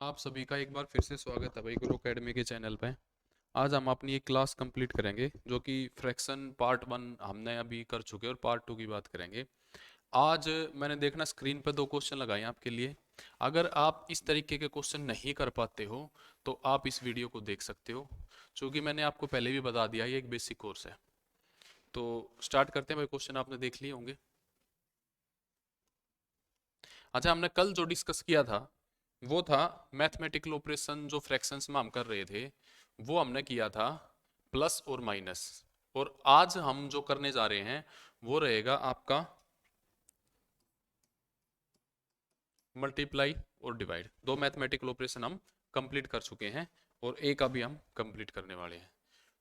आप सभी का एक बार फिर से स्वागत है भाई गुरु एकेडमी के चैनल पे। आज हम अपनी एक क्लास कंप्लीट करेंगे जो कि फ्रैक्शन पार्ट वन हमने अभी कर चुके हैं और पार्ट टू की बात करेंगे। आज मैंने देखना स्क्रीन पे दो क्वेश्चन लगाए हैं आपके लिए। अगर आप इस तरीके के क्वेश्चन नहीं कर पाते हो तो आप इस वीडियो को देख सकते हो, क्योंकि मैंने आपको पहले भी बता दिया ये एक बेसिक कोर्स है। तो स्टार्ट करते हैं भाई। क्वेश्चन आपने देख लिए होंगे। अच्छा, हमने कल जो डिस्कस किया था वो था मैथमेटिकल ऑपरेशन। जो फ्रैक्शंस में हम कर रहे थे वो हमने किया था प्लस और माइनस। और आज हम जो करने जा रहे हैं वो रहेगा आपका मल्टीप्लाई और डिवाइड। दो मैथमेटिकल ऑपरेशन हम कंप्लीट कर चुके हैं और एक अभी हम कंप्लीट करने वाले हैं।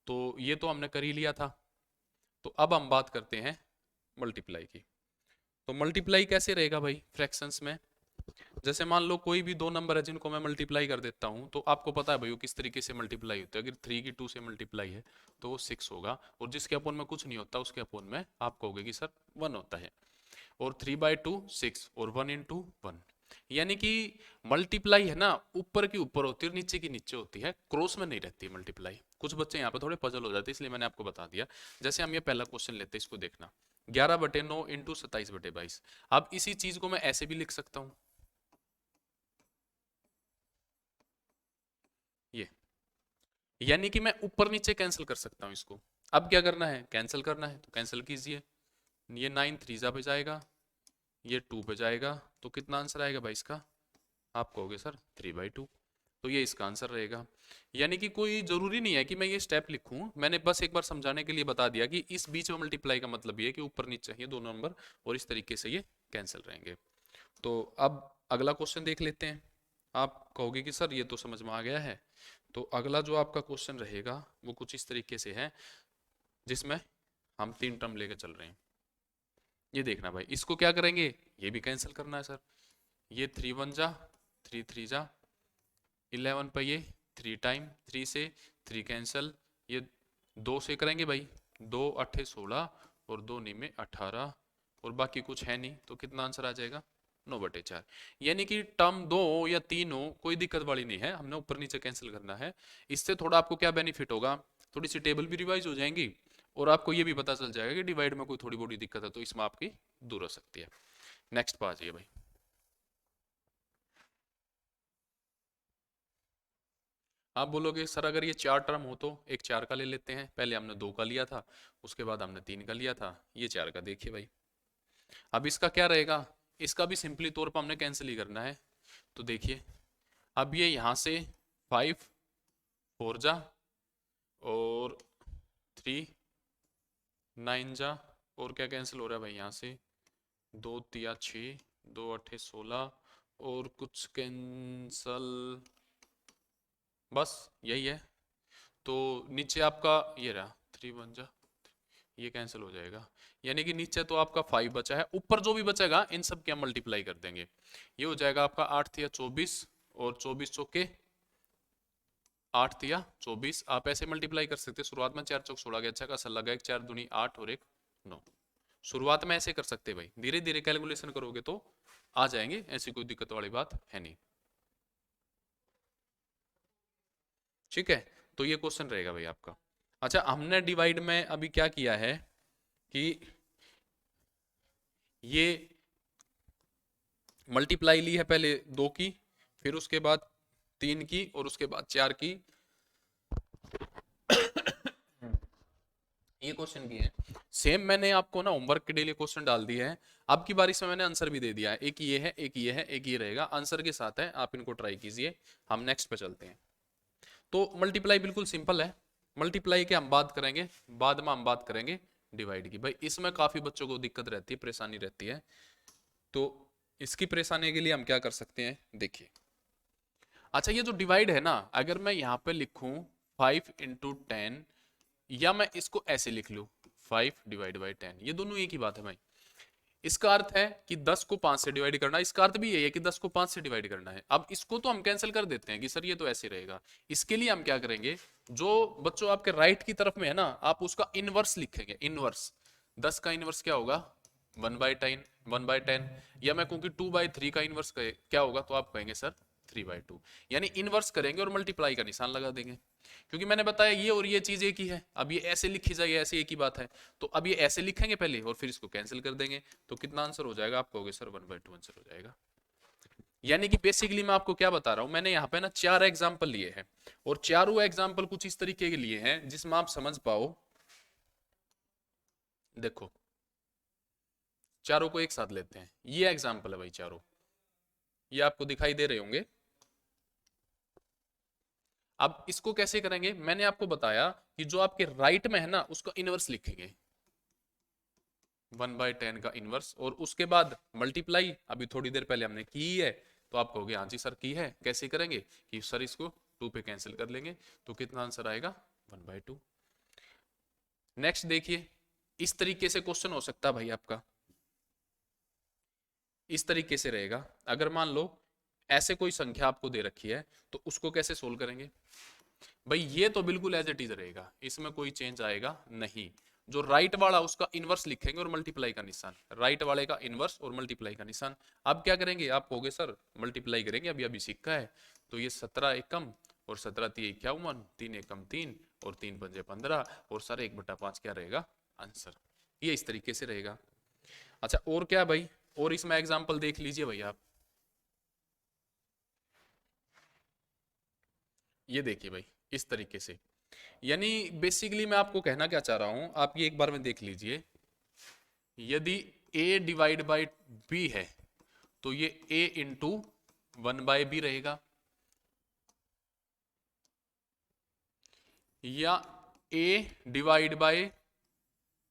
तो ये तो हमने कर ही लिया था। तो अब हम बात करते हैं मल्टीप्लाई की। तो मल्टीप्लाई कैसे रहेगा भाई फ्रैक्शंस में? जैसे मान लो कोई भी दो नंबर है जिनको मैं मल्टीप्लाई कर देता हूँ, तो आपको पता है भाई वो किस तरीके से मल्टीप्लाई होता है। अगर 3 की 2 से मल्टीप्लाई है तो वो 6 होगा, और जिसके अपोन में कुछ नहीं होता उसके अपोन में आप कहोगे कि सर 1 होता है। और 3/2 6 और 1 × 1, यानी कि मल्टीप्लाई है ना ऊपर की ऊपर होती है और नीचे की नीचे होती है, क्रॉस में नहीं रहती है मल्टीप्लाई। कुछ बच्चे यहाँ पे थोड़े पजल हो जाते हैं, इसलिए मैंने आपको बता दिया। जैसे हम ये पहला क्वेश्चन लेते हैं, इसको देखना। 11/9 × 27/22। अब इसी चीज को मैं ऐसे भी लिख सकता हूँ, ये, यानी कि मैं ऊपर नीचे कैंसिल कर सकता हूं इसको। अब क्या करना है? कैंसिल करना है तो कैंसिल कीजिए। ये 9 3 पे जाएगा, ये 2 पे जाएगा, तो कितना आंसर आएगा भाई इसका? आप कहोगे सर 3/2। तो ये इसका आंसर रहेगा। यानी कि कोई जरूरी नहीं है कि मैं ये स्टेप लिखूं, मैंने बस एक बार समझाने के लिए बता दिया कि इस बीच में मल्टीप्लाई का मतलब ये है कि ऊपर नीचे ये दो नंबर और इस तरीके से ये कैंसिल रहेंगे। तो अब अगला क्वेश्चन देख लेते हैं। आप कहोगे कि सर ये तो समझ में आ गया है। तो अगला जो आपका क्वेश्चन रहेगा वो कुछ इस तरीके से है, जिसमें हम 3 टर्म लेके चल रहे हैं। ये देखना भाई, इसको क्या करेंगे? ये भी कैंसिल करना है सर। ये 3 × 1 = 3 × 3 = 11 पे ये 3 टाइम 3 से 3 कैंसिल। ये 2 से करेंगे भाई, 2 8 16 और 2 9 में 18, और बाकी कुछ है नहीं, तो कितना आंसर आ जाएगा? 9/4। यानी कि टर्म 2 या 3 हो कोई दिक्कत वाली नहीं है, हमने ऊपर नीचे कैंसिल करना है। इससे थोड़ा आपको क्या बेनिफिट होगा? थोड़ी सी टेबल भी रिवाइज हो जाएंगी और आपको ये भी पता चल जाएगा कि डिवाइड में कोई थोड़ी बड़ी दिक्कत है तो इसमें आपकी दूर हो सकती है। नेक्स्ट पे आ जाइए भाई। आप बोलोगे सर अगर ये 4 टर्म हो तो एक 4 का ले लेते हैं। पहले हमने 2 का लिया था, उसके बाद हमने 3 का लिया था, ये 4 का देखिए भाई। अब इसका क्या रहेगा? इसका भी सिंपली तौर पर हमने कैंसिल ही करना है। तो देखिए, अब ये यहाँ से 5 4 जा और 3 9 जा, और क्या कैंसिल हो रहा है भाई यहाँ से? 2 3 6, 2 8 16 और कुछ कैंसल, बस यही है। तो नीचे आपका ये रहा 3 × 1 = ये कैंसिल हो जाएगा। यानी कि नीचे तो आपका 5 बचा है, ऊपर जो भी बचेगा इन सब के हम मल्टीप्लाई कर देंगे। ये हो जाएगा आपका 8 × 24 और 24 चौके 8 × 24। आप ऐसे मल्टीप्लाई कर सकते हैं, शुरुआत में 4 चौक 16 गया, अच्छा खासा लगा, एक 4 दूनी 8 और एक 9। शुरुआत में ऐसे कर सकते हैं भाई, धीरे धीरे कैलकुलेशन करोगे तो आ जाएंगे, ऐसी कोई दिक्कत वाली बात है नहीं। ठीक है, तो ये क्वेश्चन रहेगा भाई आपका। अच्छा, हमने डिवाइड में अभी क्या किया है कि ये मल्टीप्लाई ली है पहले 2 की, फिर उसके बाद 3 की और उसके बाद 4 की। ये क्वेश्चन की है। सेम मैंने आपको ना होमवर्क के लिए क्वेश्चन डाल दिया है। अब की बारिश में मैंने आंसर भी दे दिया है। एक ये है, एक ये है, एक ये रहेगा, आंसर के साथ है, आप इनको ट्राई कीजिए। हम नेक्स्ट पे चलते हैं। तो मल्टीप्लाई बिल्कुल सिंपल है। मल्टीप्लाई की हम बात करेंगे, बाद में हम बात करेंगे डिवाइड की। भाई इसमें काफी बच्चों को दिक्कत रहती है, परेशानी रहती है। तो इसकी परेशानी के लिए हम क्या कर सकते हैं, देखिए। अच्छा, ये जो डिवाइड है ना, अगर मैं यहाँ पे लिखूं 5 × 10, या मैं इसको ऐसे लिख लूं 5/10, ये दोनों एक ही बात है भाई। इसका अर्थ है कि 10 को 5 से डिवाइड करना, इसका अर्थ भी यही है कि 10 को 5 से डिवाइड करना है। अब इसको तो हम कैंसिल कर देते हैं कि सर ये तो ऐसे रहेगा। इसके लिए हम क्या करेंगे, जो बच्चों आपके राइट की तरफ में है ना, आप उसका इनवर्स लिखेंगे। इनवर्स 10 का इनवर्स क्या होगा? 1/10। 1/10, या मैं क्योंकि 2/3 का इनवर्स क्या होगा, तो आप कहेंगे सर 3/2। यानी इनवर्स करेंगे और मल्टीप्लाई का निशान लगा देंगे, क्योंकि मैंने बताया ये और ये चीज एक ही है। अब ये ऐसे लिखी जाए, ऐसे एक ही बात है, तो अब ये ऐसे लिखेंगे पहले और फिर इसको कैंसिल कर देंगे, तो कितना आंसर हो जाएगा? आप कहोगे सर 1/2 आंसर हो जाएगा। यानी कि बेसिकली मैं आपको क्या बता रहा हूं, मैंने यहाँ पे ना 4 एग्जाम्पल लिए हैं और चारों एग्जाम्पल कुछ इस तरीके के लिए हैं जिसमें आप समझ पाओ। देखो चारों को एक साथ लेते हैं, ये एग्जाम्पल है भाई चारों, ये आपको दिखाई दे रहे होंगे। अब इसको कैसे करेंगे, मैंने आपको बताया कि जो आपके राइट में है ना उसका इनवर्स लिखेंगे, 1/10 का इनवर्स, और उसके बाद मल्टीप्लाई अभी थोड़ी देर पहले हमने की है, तो आप कहोगे हाँ जी सर की है। कैसे करेंगे कि सर इसको 2 पे कैंसिल कर लेंगे, तो कितना आंसर आएगा? 1/2। नेक्स्ट देखिए, इस तरीके से क्वेश्चन हो सकता है भाई आपका, इस तरीके से रहेगा। अगर मान लो ऐसे कोई संख्या आपको दे रखी है, तो उसको कैसे सोल्व करेंगे भाई? ये तो बिल्कुल एज इट इज रहेगा, इसमें कोई चेंज आएगा नहीं। जो राइट वाला उसका इनवर्स लिखेंगे और मल्टीप्लाई का निशान, राइट वाले का इनवर्स और मल्टीप्लाई का निशान। अब क्या करेंगे, आप कहोगे सर मल्टीप्लाई करेंगे, अभी अभी सीखा है, तो ये 17 एकम और 17 × 51, 3 एकम 3 और 3 पंजे 15 और सर 1/5 क्या रहेगा आंसर। ये इस तरीके से रहेगा। अच्छा और क्या भाई, और इसमें एग्जाम्पल देख लीजिए भाई आप, ये देखिए भाई इस तरीके से। यानी बेसिकली मैं आपको कहना क्या चाह रहा हूं, आप ये एक बार में देख लीजिए। यदि a डिवाइड बाई b है तो ये a इंटू 1/b रहेगा, या a divide by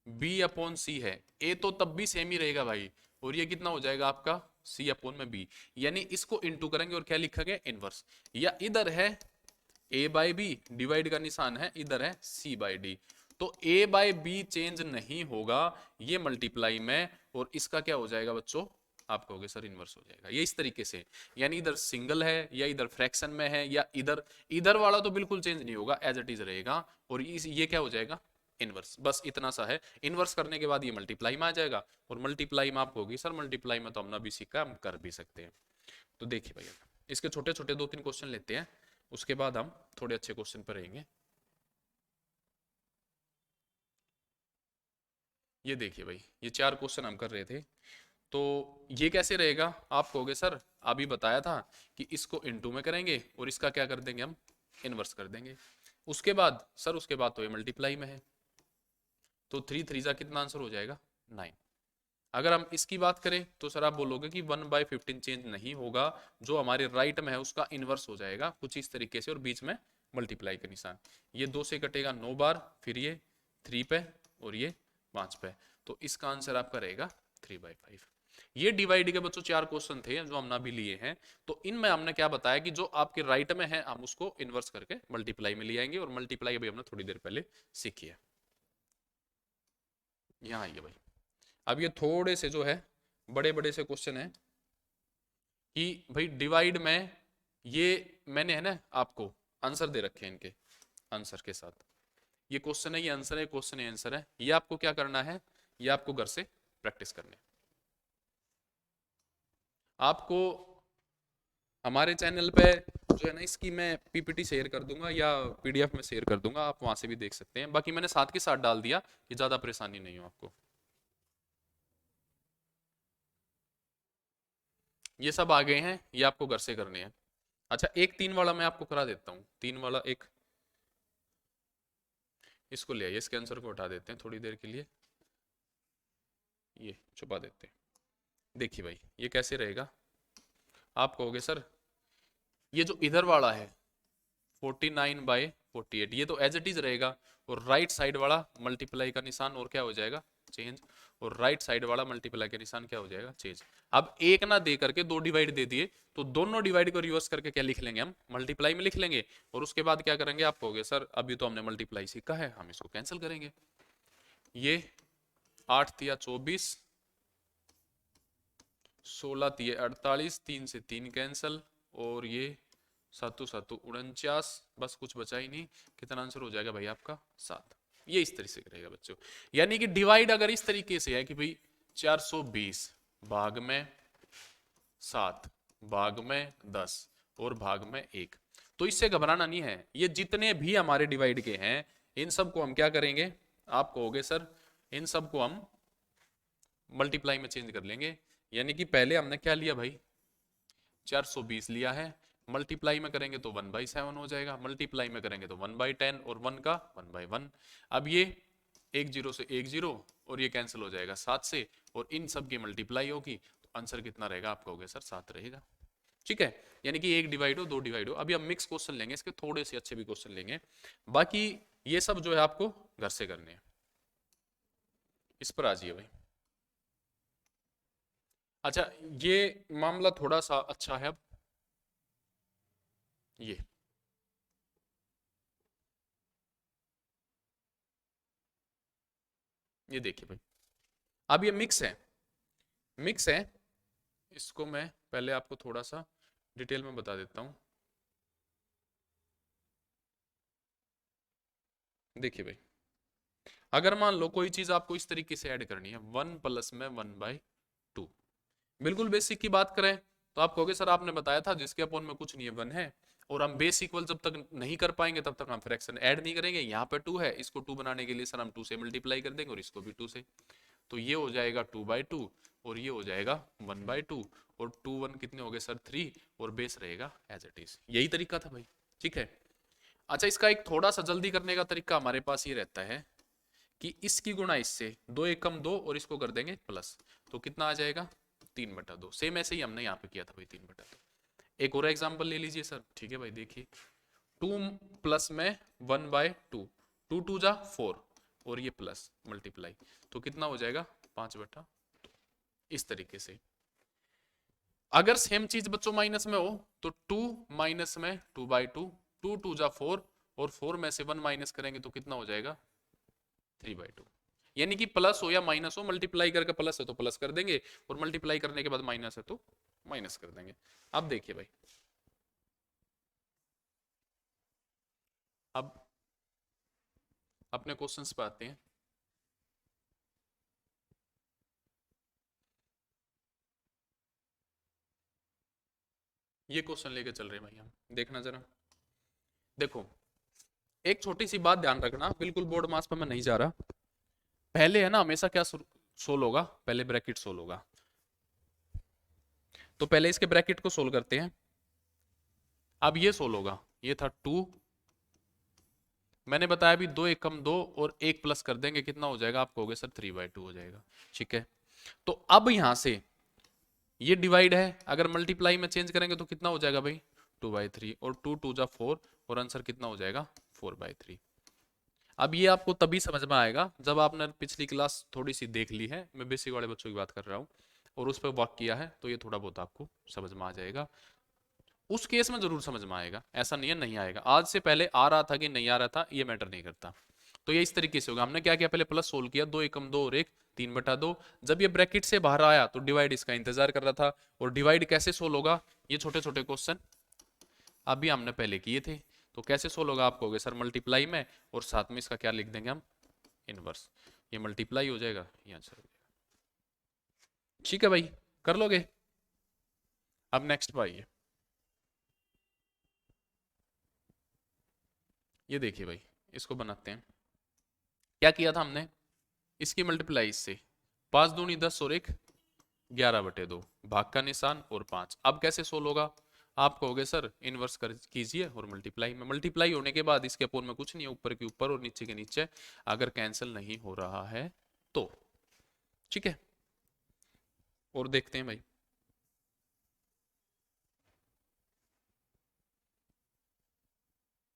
b upon c है। a तो तब भी सेम ही रहेगा भाई, और ये कितना हो जाएगा आपका c अपॉन में b। यानी इसको इंटू करेंगे और क्या लिखा गया इनवर्स, या इधर है a बाई बी, डिवाइड का निशान है, इधर है c बाई डी, तो a बाई बी चेंज नहीं होगा ये मल्टीप्लाई में, और इसका क्या हो जाएगा बच्चों? आप कहोगे सर इनवर्स हो जाएगा। ये इस तरीके से, यानी इधर सिंगल है या इधर फ्रैक्शन में है या इधर, इधर वाला तो बिल्कुल चेंज नहीं होगा, एज इट इज रहेगा, और ये क्या हो जाएगा इनवर्स। बस इतना सा है। इनवर्स करने के बाद ये मल्टीप्लाई में आ जाएगा, और मल्टीप्लाई में आप कहोगे सर मल्टीप्लाई में तो हमने भी सीखा, हम कर भी सकते हैं। तो देखिए भैया इसके छोटे छोटे 2-3 क्वेश्चन लेते हैं, उसके बाद हम थोड़े अच्छे क्वेश्चन पर रहेंगे। ये देखिए भाई ये 4 क्वेश्चन हम कर रहे थे, तो ये कैसे रहेगा? आप कहोगे सर अभी बताया था कि इसको इनटू में करेंगे और इसका क्या कर देंगे हम इनवर्स कर देंगे। उसके बाद सर उसके बाद तो ये मल्टीप्लाई में है, तो 3 3 जा कितना आंसर हो जाएगा 9। अगर हम इसकी बात करें तो सर आप बोलोगे कि 1/15 चेंज नहीं होगा, जो हमारे राइट में है उसका इनवर्स हो जाएगा कुछ इस तरीके से, और बीच में मल्टीप्लाई का निशान। ये 2 से कटेगा 9 बार, फिर ये 3 पे और ये 5 पे, तो इसका आंसर आपका रहेगा 3/5। ये डिवाइड के बच्चों 4 क्वेश्चन थे जो हमने अभी लिए हैं। तो इनमें हमने क्या बताया कि जो आपके राइट में है हम उसको इनवर्स करके मल्टीप्लाई में ले आएंगे, और मल्टीप्लाई अभी हमने थोड़ी देर पहले सीखी है। यहाँ आइए भाई, अब ये थोड़े से जो है बड़े बड़े से क्वेश्चन है कि भाई डिवाइड में, ये मैंने है ना आपको आंसर दे रखे हैं, इनके आंसर के साथ ये क्वेश्चन है, ये आंसर है, क्वेश्चन है आंसर है। ये आपको क्या करना है, ये आपको घर से प्रैक्टिस करनी है। आपको हमारे चैनल पे जो है ना इसकी मैं पीपीटी शेयर कर दूंगा या पीडीएफ में शेयर कर दूंगा, आप वहां से भी देख सकते हैं। बाकी मैंने साथ के साथ डाल दिया कि ज्यादा परेशानी नहीं हो आपको। ये सब आ गए हैं, ये आपको घर से करने हैं। अच्छा एक 3 वाला मैं आपको करा देता हूँ, 3 वाला एक, इसको ले आइए, इसके आंसर को हटा देते हैं थोड़ी देर के लिए, ये छुपा देते हैं। देखिए भाई ये कैसे रहेगा, आप कहोगे सर ये जो इधर वाला है 49/48 ये तो एज इट इज रहेगा, और राइट साइड वाला मल्टीप्लाई का निशान और क्या हो जाएगा चेंज, और राइट साइड वाला मल्टीप्लाई का निशान क्या हो जाएगा चेंज। अब एक ना दे करके 2 डिवाइड दे दिए, तो दोनों डिवाइड को रिवर्स करके क्या लिख लेंगे हम मल्टीप्लाई में लिख लेंगे, और उसके बाद क्या करेंगे आप कहोगे सर अभी तो हमने मल्टीप्लाई सीखा है, हम इसको कैंसिल करेंगे। ये 8 × 24, 16 × 48, 3 से 3 कैंसल, और ये 7 7 49, बस कुछ बचा ही नहीं, कितना आंसर हो जाएगा भाई आपका 7। ये इस तरीके से रहेगा बच्चों। यानी कि डिवाइड अगर इस तरीके से है कि भाई 420 भाग में 7 भाग में 10, और भाग में 1। तो इससे घबराना नहीं है, ये जितने भी हमारे डिवाइड के हैं इन सब को हम क्या करेंगे, आप कहोगे सर इन सब को हम मल्टीप्लाई में चेंज कर लेंगे। यानी कि पहले हमने क्या लिया भाई, 420 लिया है, मल्टीप्लाई में करेंगे तो 1/7 हो जाएगा, मल्टीप्लाई में करेंगे तो 1/10 और 1 का 1/1। अब ये एक जीरो से एक जीरो और ये कैंसिल हो जाएगा 7 से, और इन सब की मल्टीप्लाई होगी तो आंसर कितना रहेगा, आप कहोगे सर 7 रहेगा। ठीक है, यानी कि एक डिवाइड हो, दो डिवाइड हो। अभी हम मिक्स क्वेश्चन लेंगे, इसके थोड़े से अच्छे भी क्वेश्चन लेंगे, बाकी ये सब जो है आपको घर से करने हैं। इस पर आ जाइए भाई। अच्छा, ये मामला थोड़ा सा अच्छा है। अब ये देखिए भाई, अब ये मिक्स है, मिक्स है। इसको मैं पहले आपको थोड़ा सा डिटेल में बता देता हूं। देखिए भाई, अगर मान लो कोई चीज आपको इस तरीके से ऐड करनी है, 1 प्लस में 1/2, बिल्कुल बेसिक की बात करें तो आप कहोगे सर आपने बताया था जिसके अपॉन में कुछ नहीं है 1 है, और हम बेस इक्वल जब तक नहीं कर पाएंगे तब तक हम फ्रैक्शन ऐड नहीं करेंगे। यहाँ पे 2 है, इसको 2 बनाने के लिए सर हम 2 से मल्टीप्लाई कर देंगे और इसको भी 2 से, तो ये हो जाएगा 2/2 और ये हो जाएगा 1/2, और 2 1 कितने हो गए सर 3, और बेस रहेगा एज इट इज। यही तरीका था भाई, ठीक है। अच्छा, इसका एक थोड़ा सा जल्दी करने का तरीका हमारे पास ये रहता है कि इसकी गुणा इससे, 2 एकम 2 और इसको कर देंगे प्लस, तो कितना आ जाएगा 3/2। सेम ऐसे ही हमने यहाँ पे किया था भाई 3/2। एक और एग्जांपल ले लीजिए सर, ठीक है भाई, देखिए 2 प्लस में 1/2, 2 2 जा 4 और ये प्लस मल्टीप्लाई, तो कितना हो जाएगा 5/2। इस तरीके से अगर सेम चीज बच्चों माइनस में हो तो 2 माइनस में 2/2, 2 2 जा 4 और 4 में से 1 माइनस करेंगे तो कितना हो जाएगा 3/2। यानी कि प्लस हो या माइनस हो, मल्टीप्लाई करके प्लस है तो प्लस कर देंगे और मल्टीप्लाई करने के बाद माइनस है तो माइनस कर देंगे। अब देखिए भाई, अब अपने क्वेश्चंस पे आते हैं। ये क्वेश्चन लेके चल रहे हैं भाई हम, देखना जरा। देखो, एक छोटी सी बात ध्यान रखना, बिल्कुल बोर्ड मास पे मैं नहीं जा रहा। पहले है ना हमेशा क्या सोल्व होगा, पहले ब्रैकेट सोल्व होगा, तो पहले इसके ब्रैकेट को सोल्व करते हैं। अब ये सोल्व होगा, ये था 2, मैंने बताया भी 2 एकम 2 और 1 प्लस कर देंगे कितना हो जाएगा, आप कहोगे सर 3/2 हो जाएगा। ठीक है, तो अब यहां से ये डिवाइड है, अगर मल्टीप्लाई में चेंज करेंगे तो कितना हो जाएगा भाई 2/3, और 2 2 जा 4 और आंसर कितना हो जाएगा 4/3। अब ये आपको तभी समझ में आएगा जब आपने पिछली क्लास थोड़ी सी देख ली है, मैं बेसिक वाले बच्चों की बात कर रहा हूँ, और उस पर वर्क किया है, तो ये थोड़ा बहुत आपको समझ में आ जाएगा। उस केस में जरूर समझ में आएगा, ऐसा नहीं है नहीं आएगा। आज से पहले आ रहा था कि नहीं आ रहा था ये मैटर नहीं करता। तो ये इस तरीके से होगा, हमने क्या किया पहले प्लस सोल्व किया, 2 एकम 2 और 1 3/2। जब ये ब्रैकेट से बाहर आया तो डिवाइड इसका इंतजार कर रहा था, और डिवाइड कैसे सोल्व होगा, ये छोटे छोटे क्वेश्चन अभी हमने पहले किए थे। तो कैसे सोल्व होगा, आप कहोगे सर मल्टीप्लाई में, और साथ में इसका क्या लिख देंगे हम इनवर्स, ये मल्टीप्लाई हो जाएगा ये आंसर हो जाएगा। ठीक है भाई, कर लोगे। अब नेक्स्ट पर आइए, ये देखिए भाई, इसको बनाते हैं। क्या किया था हमने, इसकी मल्टीप्लाई इससे, 5 दूनी 10 और 1 11/2, भाग का निशान और 5। अब कैसे सोल्व होगा, आप कहोगे सर इनवर्स कर कीजिए और मल्टीप्लाई में, मल्टीप्लाई होने के बाद इसके अपोन में कुछ नहीं है, ऊपर के ऊपर और नीचे के नीचे, अगर कैंसिल नहीं हो रहा है तो। ठीक है, और देखते हैं भाई।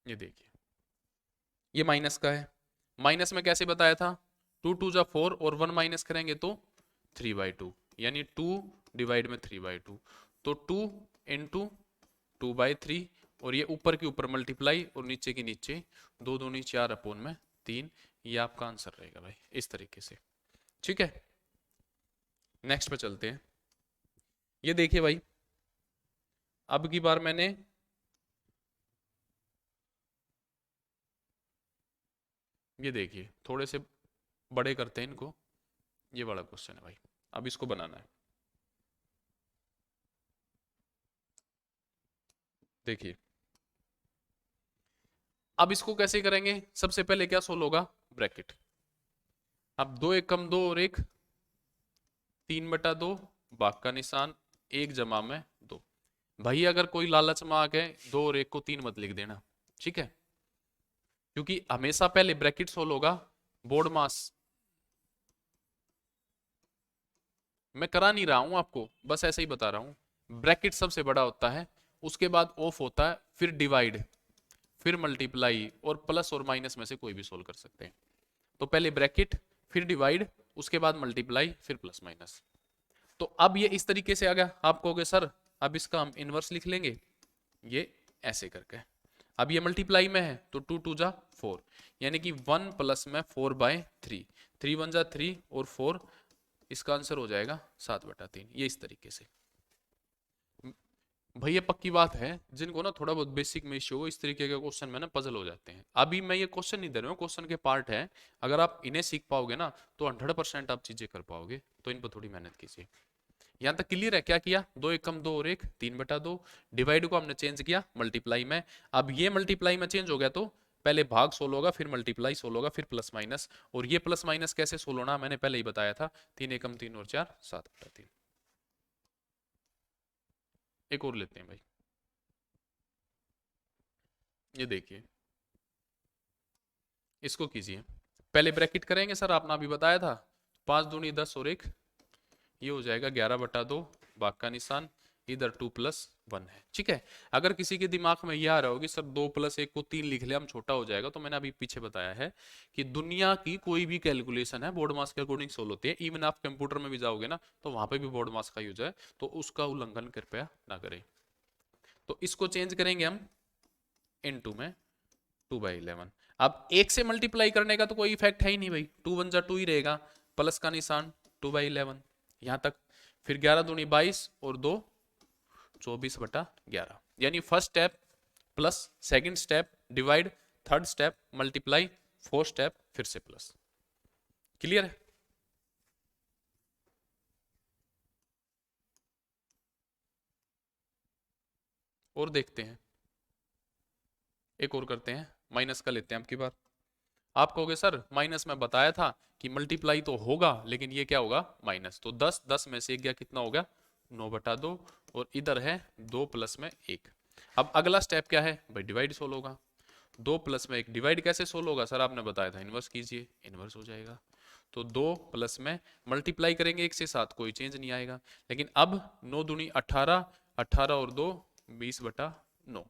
ये देखिए, ये माइनस का है, माइनस में कैसे बताया था, 2 2 जा 4 और 1 माइनस करेंगे तो 3/2, यानी 2 डिवाइड में 3/2, तो 2 इंटू 2/3, और ये ऊपर के ऊपर मल्टीप्लाई और नीचे के नीचे, 2 दूनी 4 अपोन में 3, ये आपका आंसर रहेगा भाई इस तरीके से। ठीक है, नेक्स्ट पे चलते हैं। ये देखिए भाई, अब की बार मैंने ये देखिए थोड़े से बड़े करते हैं इनको, ये वाला क्वेश्चन है भाई, अब इसको बनाना है। देखिए अब इसको कैसे करेंगे, सबसे पहले क्या सोल्व होगा, ब्रैकेट। अब 2 × 2 और 1, 3/2, भाग का निशान, 1 जमा में 2। भाई अगर कोई लालच में आ गए 2 और 1 को 3 मत लिख देना, ठीक है, क्योंकि हमेशा पहले ब्रैकेट सोल्व होगा। बोर्ड मास मैं करा नहीं रहा हूं आपको, बस ऐसे ही बता रहा हूं। ब्रैकेट सबसे बड़ा होता है, उसके बाद ऑफ होता है, फिर डिवाइड, फिर मल्टीप्लाई, और प्लस और माइनस में से कोई भी सोल्व कर सकते हैं। तो पहले ब्रैकेट, फिर डिवाइड, उसके बाद मल्टीप्लाई, फिर प्लस माइनस। तो अब ये इस तरीके से आ गया। आप कहोगे सर अब इसका हम इनवर्स लिख लेंगे, ये ऐसे करके। अब ये मल्टीप्लाई में है तो 2 2 जा 4, यानी कि 1 प्लस में 4/3, 3 1 जा 3 और 4, इसका आंसर हो जाएगा 7/3। ये इस तरीके से। भाई ये पक्की बात है, जिनको ना थोड़ा बहुत बेसिक में इश्यू हो, इस तरीके के क्वेश्चन में ना पजल हो जाते हैं। अभी मैं ये क्वेश्चन नहीं दे रहा हूँ, क्वेश्चन के पार्ट है। अगर आप इन्हें सीख पाओगे ना तो 100% आप चीजें कर पाओगे, तो इन पर थोड़ी मेहनत कीजिए। यहाँ तक क्लियर है? क्या किया, 2 × 2 और 1, 3/2। डिवाइड को हमने चेंज किया मल्टीप्लाई में। अब ये मल्टीप्लाई में चेंज हो गया तो पहले भाग सोल्व होगा, फिर मल्टीप्लाई सोल्व होगा, फिर प्लस माइनस। और ये प्लस माइनस कैसे सोल्व होना मैंने पहले ही बताया था, 3 × 3 और 4, 7/3। एक और लेते हैं भाई, ये देखिए, इसको कीजिए। पहले ब्रैकेट करेंगे सर, आपने अभी बताया था, 5 दूनी 10 और 1, ये हो जाएगा 11/2, भाग का निशान, इधर 2 + 1 है, ठीक है। अगर किसी के दिमाग में यह आ रहा हो कि सर 2 + 1 को 3 लिख ले हम, छोटा हो जाएगा, तो मैंने अभी पीछे बताया है कि दुनिया की कोई भी कैलकुलेशन है बोर्ड मास के अकॉर्डिंग सोल्व होती है। इवन आप कंप्यूटर में भी जाओगे ना तो वहां पे भी बोर्ड मास का यूज है, तो उसका उल्लंघन कृपया ना करें। तो इसको चेंज करेंगे हम इनटू में 2/11। अब 1 से मल्टीप्लाई करने का तो कोई इफेक्ट है ही नहीं भाई, 2 1 जा 2 ही रहेगा, प्लस का निशान 2/11 यहां तक। फिर 11 दूनी 22 और 2 24/11, यानी first step plus, second step divide, third step multiply, fourth step फिर से प्लस। क्लियर है? और देखते हैं, एक और करते हैं, माइनस का लेते हैं अब की बार। आप कहोगे सर माइनस में बताया था कि मल्टीप्लाई तो होगा लेकिन ये क्या होगा, माइनस। तो 10 10 में से 1 गया, कितना हो गया, 9/2, और इधर है 2 + में 1। अब अगला स्टेप क्या है भाई, डिवाइड सोल्व होगा। 2 + में 1 डिवाइड कैसे सोल्व होगा सर, आपने बताया था इनवर्स कीजिए, इनवर्स हो जाएगा। तो 2 + में मल्टीप्लाई करेंगे 1 से 7, कोई चेंज नहीं आएगा। लेकिन अब 9 दूनी 18, 18 और 2 20/9।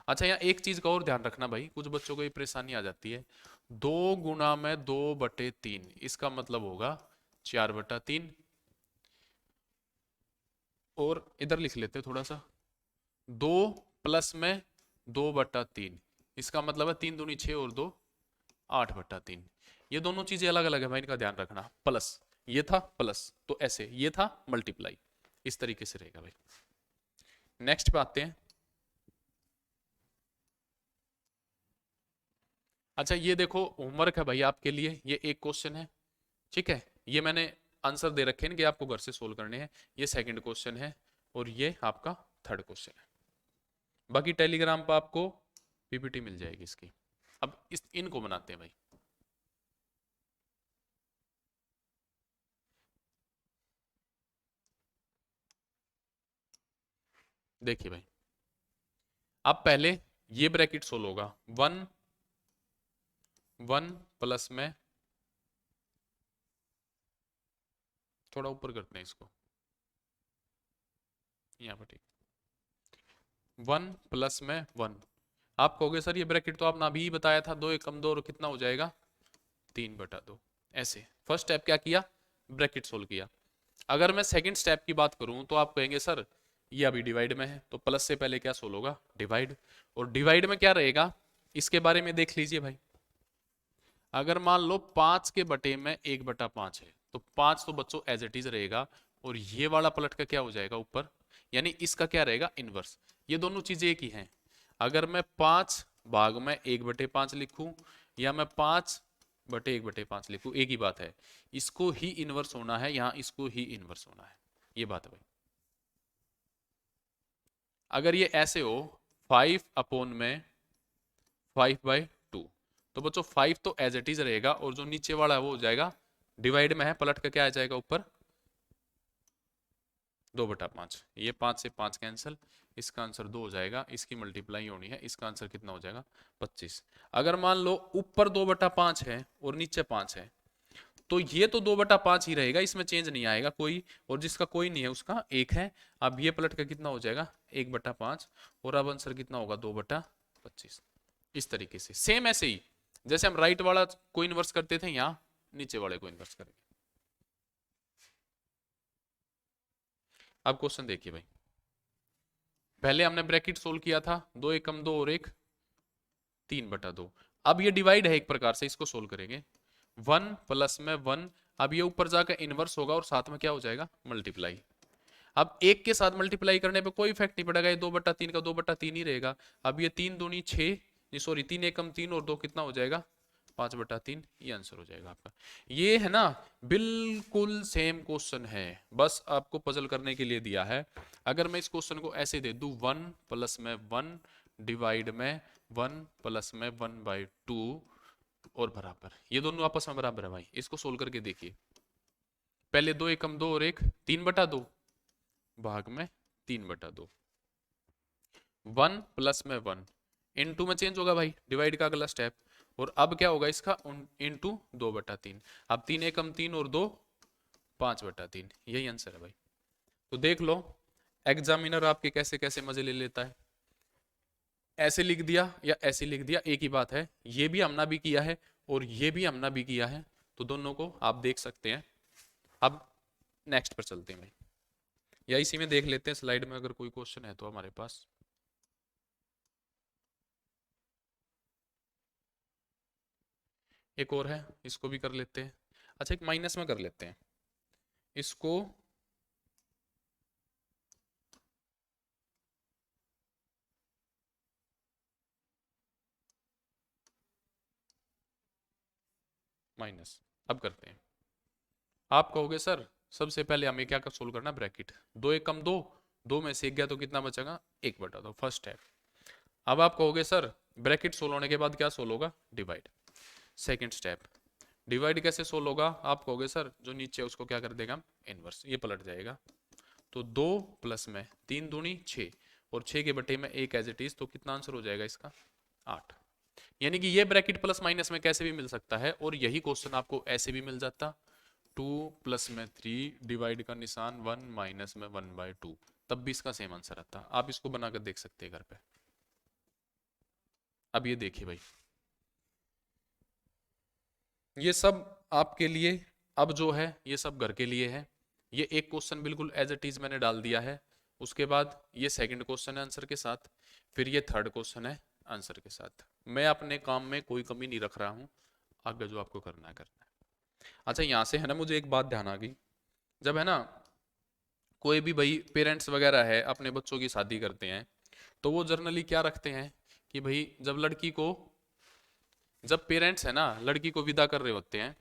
अच्छा यहाँ एक चीज का और ध्यान रखना भाई, कुछ बच्चों को ये परेशानी आ जाती है, 2 × 2/3, इसका मतलब होगा 4/3। और इधर लिख लेते हैं थोड़ा सा, 2 + में 2/3, इसका मतलब है 3 दूनी 6 और 2 8/3। ये दोनों चीजें अलग अलग है भाई, इनका ध्यान रखना। प्लस ये था प्लस, तो ऐसे ये था मल्टीप्लाई, इस तरीके से रहेगा भाई। नेक्स्ट पे आते हैं। अच्छा ये देखो होमवर्क है भाई आपके लिए, ये एक क्वेश्चन है, ठीक है। ये मैंने आंसर दे रखे हैं कि आपको घर से सोल्व करने हैं। ये सेकंड क्वेश्चन है और ये आपका थर्ड क्वेश्चन है। बाकी टेलीग्राम पर आपको पीपीटी मिल जाएगी इसकी। अब इनको बनाते हैं भाई। देखिए भाई, अब पहले ये ब्रैकेट सोल्व होगा, 1 1 + में, थोड़ा ऊपर करते हैं इसको, यहाँ पर ठीक, 1 + में 1। आप कहोगे सर ये ब्रैकेट तो आपने अभी बताया था, 2 × 2 और कितना हो जाएगा, 3/2। ऐसे फर्स्ट स्टेप क्या किया, ब्रैकेट सोल्व किया। अगर मैं सेकंड स्टेप की बात करूं तो आप कहेंगे सर ये अभी डिवाइड में है, तो प्लस से पहले क्या सोल्व होगा, डिवाइड। और डिवाइड में क्या रहेगा, इसके बारे में देख लीजिए भाई। अगर मान लो 5 के बटे में 1/5 है, तो 5 तो बच्चों एज इट इज रहेगा, और ये वाला पलट का क्या हो जाएगा ऊपर, यानी इसका क्या रहेगा, इनवर्स। ये दोनों चीजें एक ही हैं। अगर मैं 5 भाग में 1/5 लिखूं या मैं 5/1/5 लिखूं, एक ही बात है। इसको ही इनवर्स होना है, यहां इसको ही इनवर्स होना है, ये बात है भाई। अगर ये ऐसे हो 5/2। तो बच्चों 5 तो एज इट इज रहेगा और जो नीचे वाला है वो हो जाएगा डिवाइड में है, पलट का क्या आ जाएगा ऊपर 2/5। ये 5 से 5 कैंसिल, इसका आंसर 2 हो जाएगा, इसकी मल्टीप्लाई होनी है, इसका आंसर कितना हो जाएगा 25। अगर मान लो ऊपर 2/5 है और नीचे 5 है तो ये तो 2/5 ही रहेगा, इसमें चेंज नहीं आएगा कोई, और जिसका कोई नहीं है उसका 1 है। अब ये पलट का कितना हो जाएगा 1/5 और अब आंसर कितना होगा 2/25। इस तरीके से सेम ऐसे ही जैसे हम राइट वाला को इन्वर्स करते थे यहाँ नीचे वाले को इन्वर्स करेंगे। अब क्वेश्चन देखिए भाई, पहले हमने ब्रैकेट सोल्व किया था 2 एकम 2 और 1 3/2। अब ये डिवाइड है एक प्रकार से, इसको सोल्व करेंगे 1 प्लस में 1, अब ये ऊपर जाकर इनवर्स होगा और साथ में क्या हो जाएगा मल्टीप्लाई। अब एक के साथ मल्टीप्लाई करने पे कोई इफेक्ट नहीं पड़ेगा, ये 2/3 का 2/3 ही रहेगा। अब ये 3 दूनी 6, सॉरी 3 एकम 3 और 2 कितना हो जाएगा 5/3, ये आंसर हो जाएगा आपका। ये है ना बिल्कुल सेम क्वेश्चन है, बस आपको पजल करने के लिए दिया है। अगर मैं इस क्वेश्चन को ऐसे दे दूं 1 प्लस में 1 डिवाइड में 1 प्लस में 1/2 और बराबर, ये दोनों आपस में बराबर है भाई, इसको सोल्व करके देखिए। पहले 2 एकम 2 और 1 3/2 भाग में 3/2, 1 प्लस में 1 इनटू में चेंज होगा भाई, डिवाइड का अगला स्टेप, और अब क्या होगा इसका इनटू 2/3। अब 3 एकम 3 और 2 5/3, यही आंसर है भाई। तो देख लो एग्जामिनर आपके कैसे कैसे मजे ले लेता है, ऐसे लिख दिया या ऐसे लिख दिया एक ही बात है, ये भी हमने भी किया है और ये भी हमने भी किया है, तो दोनों को आप देख सकते हैं। अब नेक्स्ट पर चलते हैं भाई, या इसी में देख लेते हैं स्लाइड में अगर कोई क्वेश्चन है तो हमारे पास। एक और है, इसको भी कर लेते हैं। अच्छा एक माइनस में कर लेते हैं इसको, माइनस। अब करते हैं, आप कहोगे सर सबसे पहले हमें क्या सोल्व करना ब्रैकेट, 2 एकम 2, 2 में से 1 गया तो कितना बचेगा 1/2, फर्स्ट स्टेप। अब आप कहोगे सर ब्रैकेट सोल्व होने के बाद क्या सोल्व होगा डिवाइड, सेकंड स्टेप। डिवाइड कैसे सोल्व होगा, आप कहोगे सर जो नीचे है उसको क्या कर देगा इनवर्स, ये पलट जाएगा। तो 2 प्लस में 3 दूनी 6 और 6 के बटे में 1 एज इट इज, तो कितना आंसर हो जाएगा इसका 8। यानी कि ये ब्रैकेट प्लस माइनस में कैसे भी मिल सकता है, और यही क्वेश्चन आपको ऐसे भी मिल जाता 2 प्लस में 3 डिवाइड का निशान 1 माइनस में 1/2, तब भी इसका सेम आंसर आता। आप इसको बनाकर देख सकते हैं घर पे। अब ये देखिए भाई, ये सब आपके लिए, अब जो है ये सब घर के लिए है। ये एक क्वेश्चन बिल्कुल एज इट इज मैंने डाल दिया है, उसके बाद ये सेकंड क्वेश्चन है आंसर के साथ, फिर ये थर्ड क्वेश्चन है आंसर के साथ। मैं अपने काम में कोई कमी नहीं रख रहा हूँ, आगे जो आपको करना है करना है। अच्छा यहाँ से है ना मुझे एक बात ध्यान आ गई, जब है ना कोई भी भाई पेरेंट्स वगैरह है अपने बच्चों की शादी करते हैं, तो वो जर्नली क्या रखते हैं कि भाई जब लड़की को, जब पेरेंट्स है ना लड़की को विदा कर रहे होते हैं,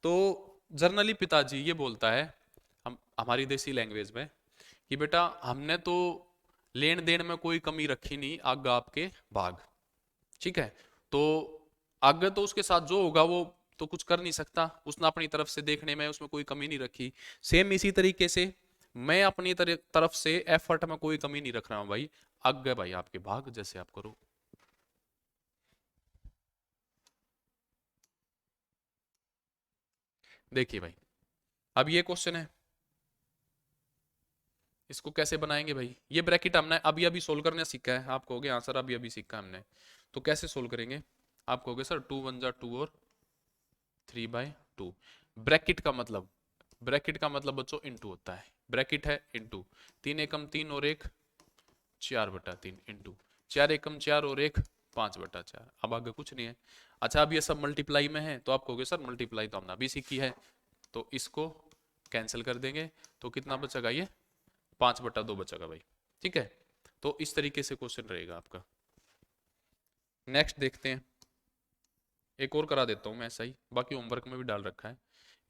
तो जर्नली पिताजी ये बोलता है, हम हमारी देसी लैंग्वेज में, कि बेटा हमने तो लेन देन में कोई कमी रखी नहीं, आगे आपके भाग, ठीक है। तो आगे तो उसके साथ जो होगा वो तो कुछ कर नहीं सकता, उसने अपनी तरफ से देखने में उसमें कोई कमी नहीं रखी। सेम इसी तरीके से मैं अपनी तरफ से एफर्ट में कोई कमी नहीं रख रहा हूं भाई, आगे भाई आपके भाग जैसे आप करो। देखिए भाई, अब ये क्वेश्चन है, इसको कैसे बनाएंगे भाई, ये ब्रैकेट हमने अभी अभी सोल्व करना सीखा है, आप कहोगे हाँ सर अभी अभी सीखा हमने, तो कैसे सोल्व करेंगे। आप कहोगे सर 2 1 जा 2 और 3/2। ब्रैकेट का मतलब, ब्रैकेट का मतलब बच्चों इनटू होता है, ब्रैकेट है इनटू, 3 एकम 3 और 1 4/3 इंटू 4 एकम 4 और 1 5/4, अब आगे कुछ नहीं है। अच्छा अब ये सब मल्टीप्लाई में है, तो आप कहोगे सर मल्टीप्लाई तो हमने अभी सीखी है, तो इसको कैंसिल कर देंगे, तो कितना बचेगा ये 5/2 बचेगा भाई, ठीक है। तो इस तरीके से क्वेश्चन रहेगा आपका। नेक्स्ट देखते हैं, एक और करा देता हूं मैं ऐसा ही, बाकी होमवर्क में भी डाल रखा है,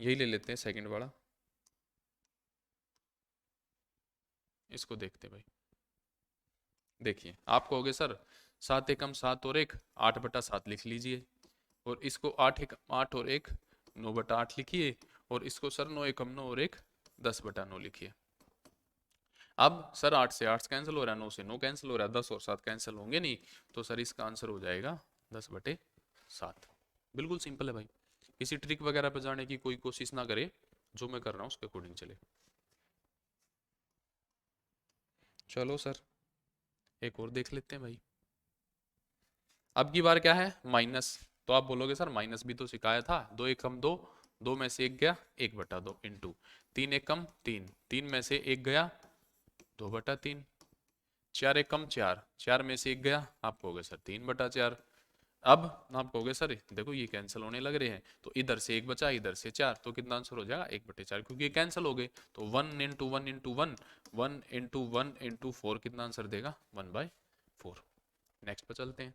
यही ले लेते हैं सेकंड वाला, इसको देखते हैं भाई। देखिए आप कहोगे सर 7 एकम 7 और 1 8/7 लिख लीजिए, और इसको 8 और 1 9/8 लिखिए, और इसको सर 9 एकम 9 और 1 10/9 लिखिए। अब सर 8 से 8 कैंसिल हो रहा है, 9 से 9 कैंसिल हो रहा है, 10 और 7 कैंसिल होंगे नहीं, तो सर इसका आंसर हो जाएगा 10/7। बिल्कुल सिंपल है भाई, किसी ट्रिक वगैरह पे जाने की कोई कोशिश ना करे, जो मैं कर रहा हूँ उसके अकॉर्डिंग चले। चलो सर एक और देख लेते हैं भाई। अब की बार क्या है, माइनस। तो आप बोलोगे सर माइनस भी तो सिखाया था, 2 एकम 2, 2 में से 1 गया 1/2 इंटू 3 एकम 3, 3 में से 1 गया 2/3, 4 एकम 4, 4 में से 1 गया, आप कहोगे सर 3/4। अब आप कहोगे सर देखो ये कैंसिल होने लग रहे हैं, तो इधर से 1 बचा इधर से 4, तो कितना आंसर हो जाएगा 1/4, क्योंकि ये कैंसिल हो गए। तो 1 × 1 × 1, 1 × 1 × 4 कितना आंसर देगा 1/4। नेक्स्ट पे चलते हैं।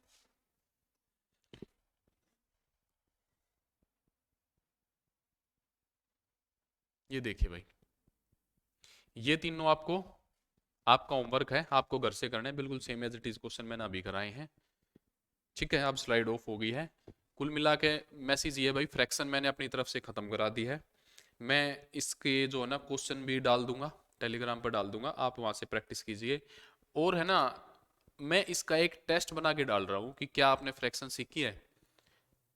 ये देखिए भाई, ये तीनों आपको, आपका होमवर्क है, आपको घर से करना है, बिल्कुल same as it is question मैंने अभी कराए हैं। ठीक है, अब स्लाइड ऑफ हो गई है। कुल मिला के मैसेज ये भाई, फ्रैक्शन मैंने अपनी तरफ से खत्म करा दी है। मैं इसके जो है ना क्वेश्चन भी डाल दूंगा, टेलीग्राम पर डाल दूंगा, आप वहां से प्रैक्टिस कीजिए। और है ना, मैं इसका एक टेस्ट बना के डाल रहा हूँ कि क्या आपने फ्रैक्शन सीखी है।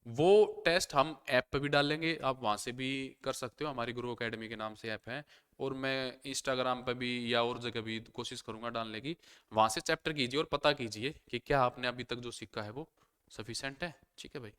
वो टेस्ट हम ऐप पे भी डालेंगे, आप वहां से भी कर सकते हो, हमारी गुरु एकेडमी के नाम से ऐप है। और मैं इंस्टाग्राम पे भी या और जगह भी कोशिश करूंगा डालने की। वहां से चैप्टर कीजिए और पता कीजिए कि क्या आपने अभी तक जो सीखा है वो सफिशेंट है। ठीक है भाई।